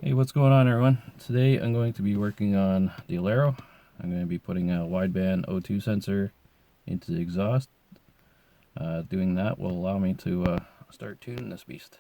Hey, what's going on, everyone? Today I'm going to be working on the Alero. I'm going to be putting a wideband O2 sensor into the exhaust. Doing that will allow me to start tuning this beast.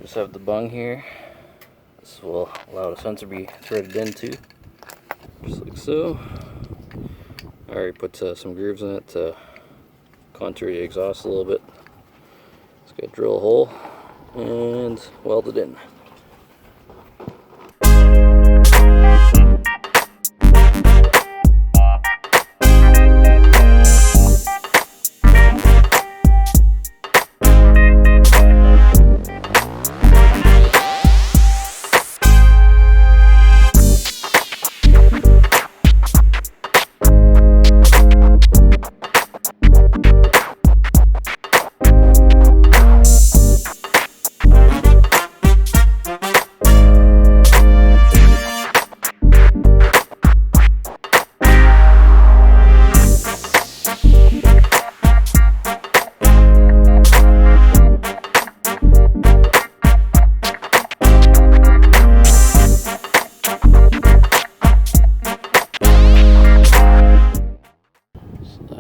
Just have the bung here. This will allow the sensor to be threaded into, just like so. I already put some grooves in it to contour the exhaust a little bit. Just gotta drill a hole and weld it in.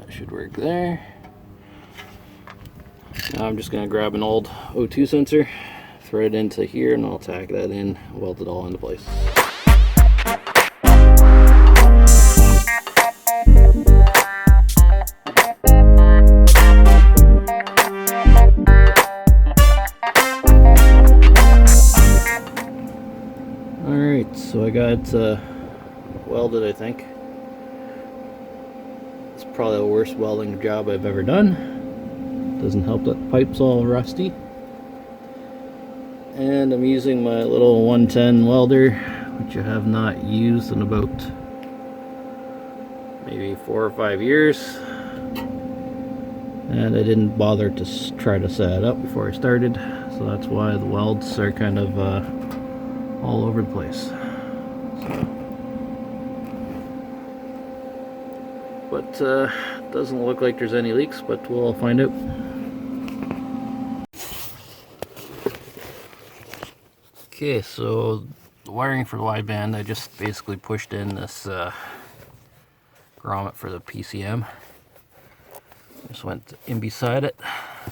Should work there. Now I'm just going to grab an old O2 sensor, thread it into here, and I'll tack that in, weld it all into place. Alright, so I got welded, I think. Probably the worst welding job I've ever done. Doesn't help that the pipe's all rusty. And I'm using my little 110 welder, which I have not used in about maybe 4 or 5 years. And I didn't bother to try to set it up before I started, so that's why the welds are kind of all over the place. But doesn't look like there's any leaks, but we'll find out. Okay, so the wiring for the wideband, I just basically pushed in this grommet for the PCM. Just went in beside it.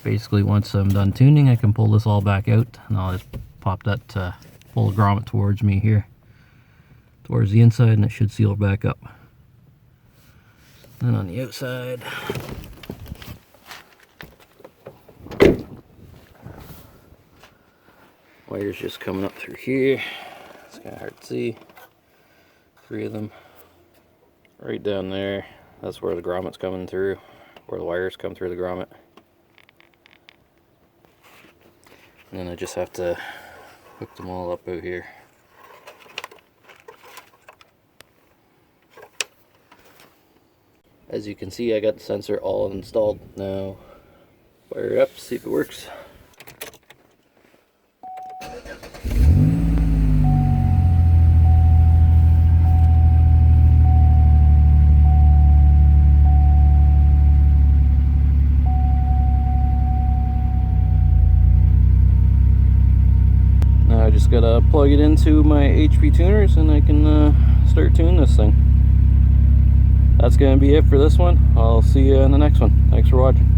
Basically, once I'm done tuning, I can pull this all back out, and I'll just pop that pull the grommet towards me here, towards the inside, and it should seal back up. Then on the outside, wires just coming up through here. It's kind of hard to see. 3 of them right down there. That's where the grommet's coming through, where the wires come through the grommet. And then I just have to hook them all up out here. As you can see, I got the sensor all installed. Now, fire it up, see if it works. Now I just gotta plug it into my HP tuners and I can start tuning this thing. That's going to be it for this one. I'll see you in the next one. Thanks for watching.